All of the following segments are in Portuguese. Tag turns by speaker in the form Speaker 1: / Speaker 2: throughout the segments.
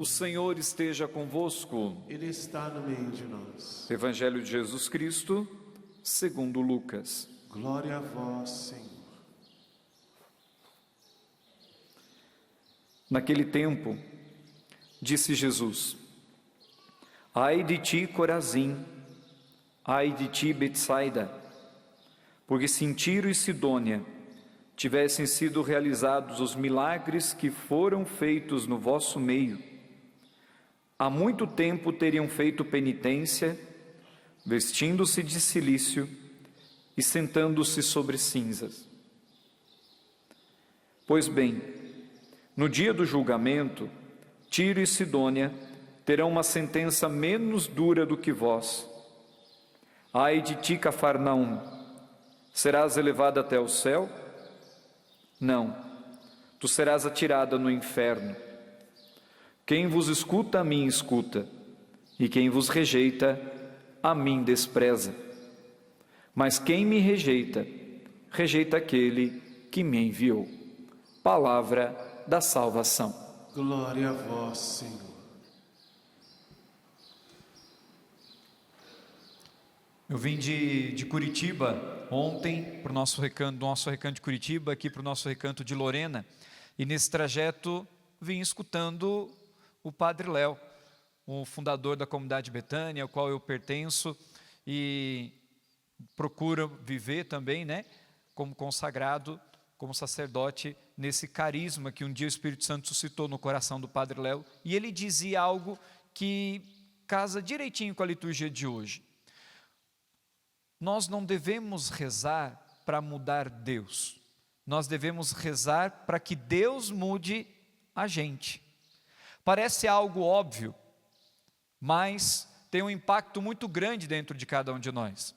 Speaker 1: O Senhor esteja convosco.
Speaker 2: Ele está no meio de nós.
Speaker 1: Evangelho de Jesus Cristo, segundo Lucas.
Speaker 2: Glória a vós, Senhor.
Speaker 1: Naquele tempo, disse Jesus: Ai de ti, Corazim, ai de ti, Betsaida, porque se em Tiro e Sidônia tivessem sido realizados os milagres que foram feitos no vosso meio, há muito tempo teriam feito penitência, vestindo-se de cilício e sentando-se sobre cinzas. Pois bem, no dia do julgamento, Tiro e Sidônia terão uma sentença menos dura do que vós. Ai de ti, Cafarnaum, serás elevada até o céu? Não, tu serás atirada no inferno. Quem vos escuta, a mim escuta, e quem vos rejeita, a mim despreza. Mas quem me rejeita, rejeita aquele que me enviou. Palavra da salvação.
Speaker 2: Glória a vós, Senhor.
Speaker 3: Eu vim de Curitiba ontem para o nosso recanto de Curitiba, aqui para o nosso recanto de Lorena, e nesse trajeto vim escutando o Padre Léo, o fundador da comunidade Betânia, ao qual eu pertenço, e procuro viver também, como consagrado, como sacerdote, nesse carisma que um dia o Espírito Santo suscitou no coração do Padre Léo, e ele dizia algo que casa direitinho com a liturgia de hoje. Nós não devemos rezar para mudar Deus, nós devemos rezar para que Deus mude a gente. Parece algo óbvio, mas tem um impacto muito grande dentro de cada um de nós.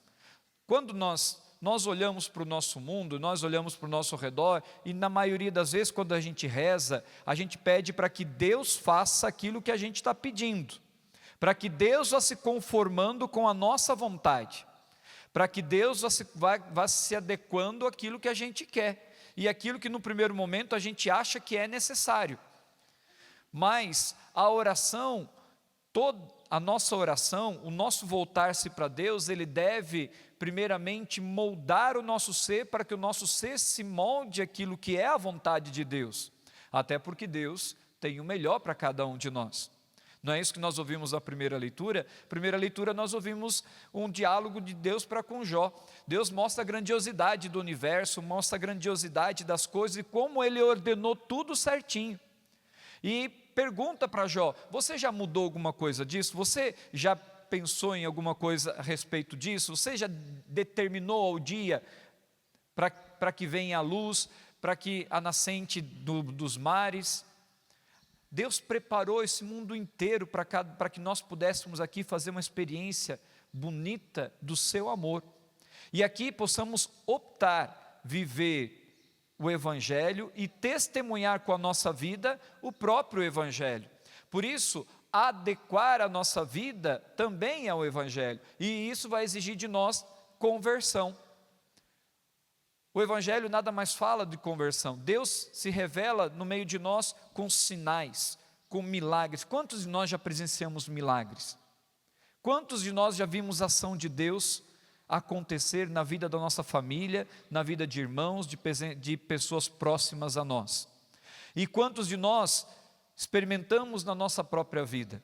Speaker 3: Quando nós olhamos para o nosso mundo, nós olhamos para o nosso redor, e na maioria das vezes quando a gente reza, a gente pede para que Deus faça aquilo que a gente está pedindo, para que Deus vá se conformando com a nossa vontade, para que Deus vá se adequando àquilo que a gente quer, e aquilo que no primeiro momento a gente acha que é necessário. Mas a oração, a nossa oração, o nosso voltar-se para Deus, ele deve primeiramente moldar o nosso ser, para que o nosso ser se molde aquilo que é a vontade de Deus, até porque Deus tem o melhor para cada um de nós. Não é isso que nós ouvimos na primeira leitura? Primeira leitura nós ouvimos um diálogo de Deus para com Jó. Deus mostra a grandiosidade do universo, mostra a grandiosidade das coisas e como Ele ordenou tudo certinho. E pergunta para Jó: você já mudou alguma coisa disso? Você já pensou em alguma coisa a respeito disso? Você já determinou o dia para que venha a luz, para que a nascente dos mares? Deus preparou esse mundo inteiro para que nós pudéssemos aqui fazer uma experiência bonita do seu amor. E aqui possamos optar, viver o Evangelho e testemunhar com a nossa vida o próprio Evangelho. Por isso, adequar a nossa vida também ao Evangelho. E isso vai exigir de nós conversão. O Evangelho nada mais fala de conversão. Deus se revela no meio de nós com sinais, com milagres. Quantos de nós já presenciamos milagres? Quantos de nós já vimos a ação de Deus acontecer na vida da nossa família, na vida de irmãos, de pessoas próximas a nós? E quantos de nós experimentamos na nossa própria vida?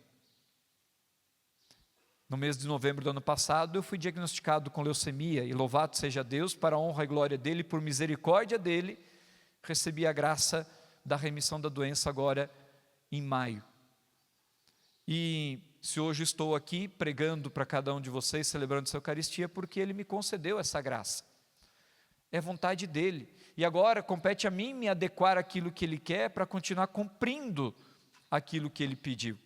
Speaker 3: No mês de novembro do ano passado, eu fui diagnosticado com leucemia, e louvado seja Deus, para a honra e glória dEle, por misericórdia dEle, recebi a graça da remissão da doença agora em maio. E se hoje estou aqui pregando para cada um de vocês, celebrando essa Eucaristia, porque Ele me concedeu essa graça. É vontade dEle. E agora compete a mim me adequar àquilo que Ele quer, para continuar cumprindo aquilo que Ele pediu.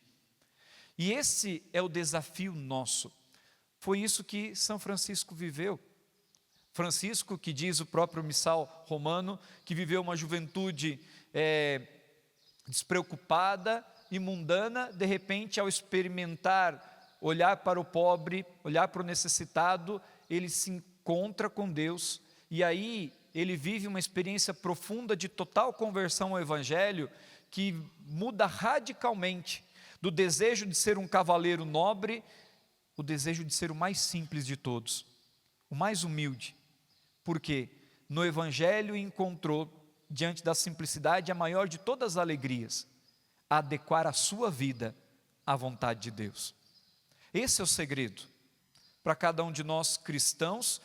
Speaker 3: E esse é o desafio nosso. Foi isso que São Francisco viveu. Francisco, que diz o próprio missal romano, que viveu uma juventude despreocupada e mundana, de repente, ao experimentar, olhar para o pobre, olhar para o necessitado, ele se encontra com Deus, e aí ele vive uma experiência profunda de total conversão ao Evangelho, que muda radicalmente do desejo de ser um cavaleiro nobre, o desejo de ser o mais simples de todos, o mais humilde. Porque no Evangelho encontrou, diante da simplicidade, a maior de todas as alegrias, adequar a sua vida à vontade de Deus. Esse é o segredo para cada um de nós cristãos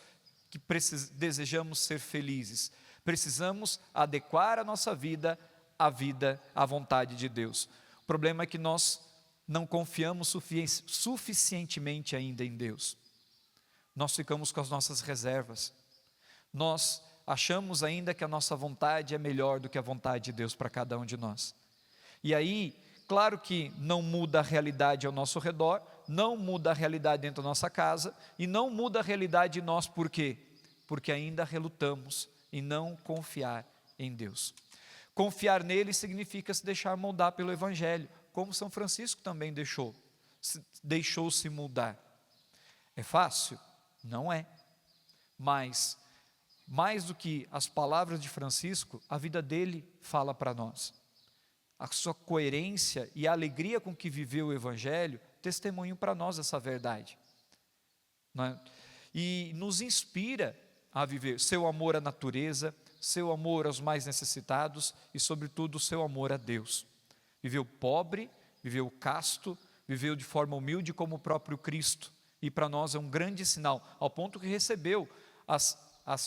Speaker 3: que desejamos ser felizes. Precisamos adequar a nossa vida à vontade de Deus. O problema é que nós não confiamos suficientemente ainda em Deus. Nós ficamos com as nossas reservas. Nós achamos ainda que a nossa vontade é melhor do que a vontade de Deus para cada um de nós. E aí, claro que não muda a realidade ao nosso redor, não muda a realidade dentro da nossa casa, e não muda a realidade de nós, por quê? Porque ainda relutamos em não confiar em Deus. Confiar nele significa se deixar moldar pelo Evangelho, como São Francisco também deixou-se moldar. É fácil? Não é. Mas, mais do que as palavras de Francisco, a vida dele fala para nós. A sua coerência e a alegria com que viveu o Evangelho testemunham para nós essa verdade, não é? E nos inspira a viver seu amor à natureza, seu amor aos mais necessitados e, sobretudo, o seu amor a Deus. Viveu pobre, viveu casto, viveu de forma humilde como o próprio Cristo, e para nós é um grande sinal, ao ponto que recebeu as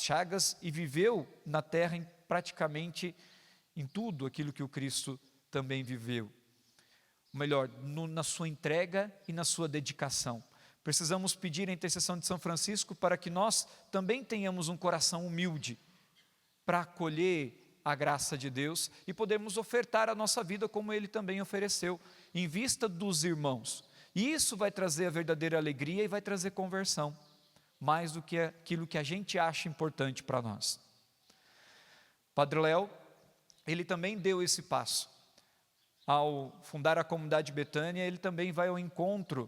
Speaker 3: chagas e viveu na terra praticamente em tudo aquilo que o Cristo também viveu. Ou melhor, na sua entrega e na sua dedicação. Precisamos pedir a intercessão de São Francisco para que nós também tenhamos um coração humilde para acolher a graça de Deus e podermos ofertar a nossa vida como ele também ofereceu, em vista dos irmãos. E isso vai trazer a verdadeira alegria e vai trazer conversão, mais do que aquilo que a gente acha importante para nós. Padre Léo, ele também deu esse passo. Ao fundar a comunidade Betânia, ele também vai ao encontro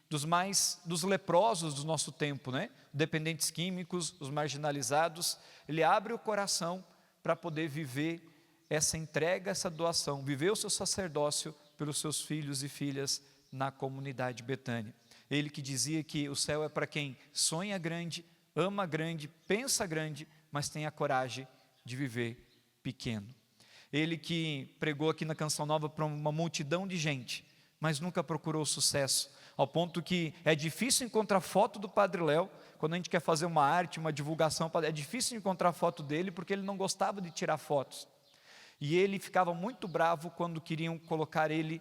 Speaker 3: dos leprosos do nosso tempo, né? Dependentes químicos, os marginalizados. Ele abre o coração para poder viver essa entrega, essa doação, viver o seu sacerdócio pelos seus filhos e filhas na comunidade Betânia. Ele que dizia que o céu é para quem sonha grande, ama grande, pensa grande, mas tem a coragem de viver pequeno. Ele que pregou aqui na Canção Nova para uma multidão de gente, mas nunca procurou sucesso, ao ponto que é difícil encontrar foto do Padre Léo. Quando a gente quer fazer uma arte, uma divulgação, é difícil encontrar foto dele, porque ele não gostava de tirar fotos. E ele ficava muito bravo quando queriam colocar ele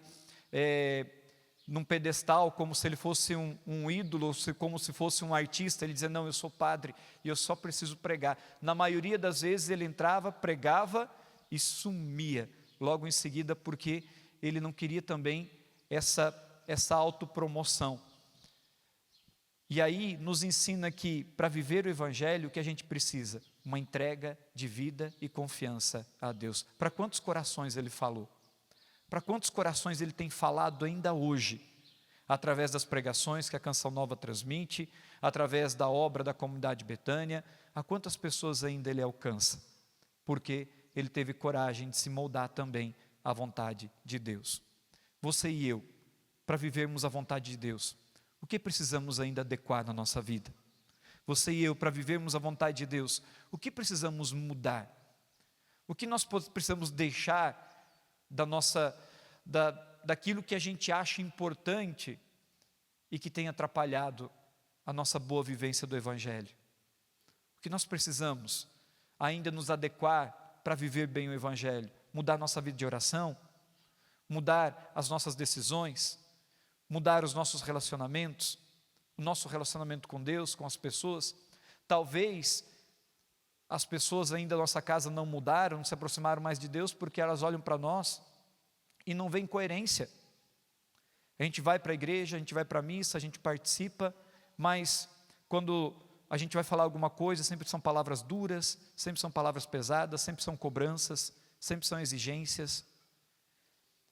Speaker 3: num pedestal, como se ele fosse um ídolo, como se fosse um artista. Ele dizia, não, eu sou padre e eu só preciso pregar. Na maioria das vezes ele entrava, pregava e sumia logo em seguida, porque ele não queria também essa autopromoção. E aí nos ensina que para viver o Evangelho o que a gente precisa? Uma entrega de vida e confiança a Deus. Para quantos corações ele falou? Para quantos corações ele tem falado ainda hoje? Através das pregações que a Canção Nova transmite, através da obra da comunidade Betânia, a quantas pessoas ainda ele alcança? Porque ele teve coragem de se moldar também à vontade de Deus. Você e eu, para vivermos a vontade de Deus, o que precisamos ainda adequar na nossa vida? Você e eu, para vivermos a vontade de Deus, o que precisamos mudar? O que nós precisamos deixar daquilo que a gente acha importante e que tem atrapalhado a nossa boa vivência do Evangelho? O que nós precisamos ainda nos adequar para viver bem o Evangelho? Mudar nossa vida de oração, mudar as nossas decisões, mudar os nossos relacionamentos, o nosso relacionamento com Deus, com as pessoas. Talvez as pessoas ainda da nossa casa não mudaram, não se aproximaram mais de Deus, porque elas olham para nós e não veem coerência. A gente vai para a igreja, a gente vai para a missa, a gente participa, mas quando a gente vai falar alguma coisa, sempre são palavras duras, sempre são palavras pesadas, sempre são cobranças, sempre são exigências,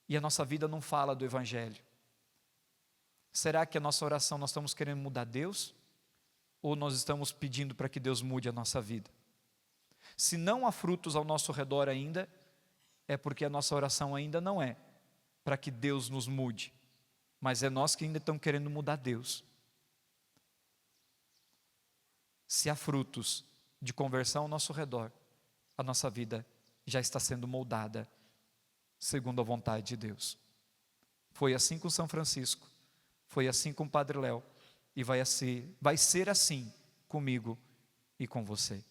Speaker 3: e a nossa vida não fala do Evangelho. Será que a nossa oração, nós estamos querendo mudar Deus? Ou nós estamos pedindo para que Deus mude a nossa vida? Se não há frutos ao nosso redor ainda, é porque a nossa oração ainda não é para que Deus nos mude, mas é nós que ainda estamos querendo mudar Deus. Se há frutos de conversão ao nosso redor, a nossa vida já está sendo moldada segundo a vontade de Deus. Foi assim com São Francisco, foi assim com o Padre Léo, e vai ser assim comigo e com você.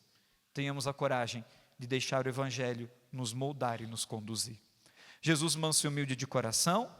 Speaker 3: Tenhamos a coragem de deixar o Evangelho nos moldar e nos conduzir. Jesus, manso e humilde de coração,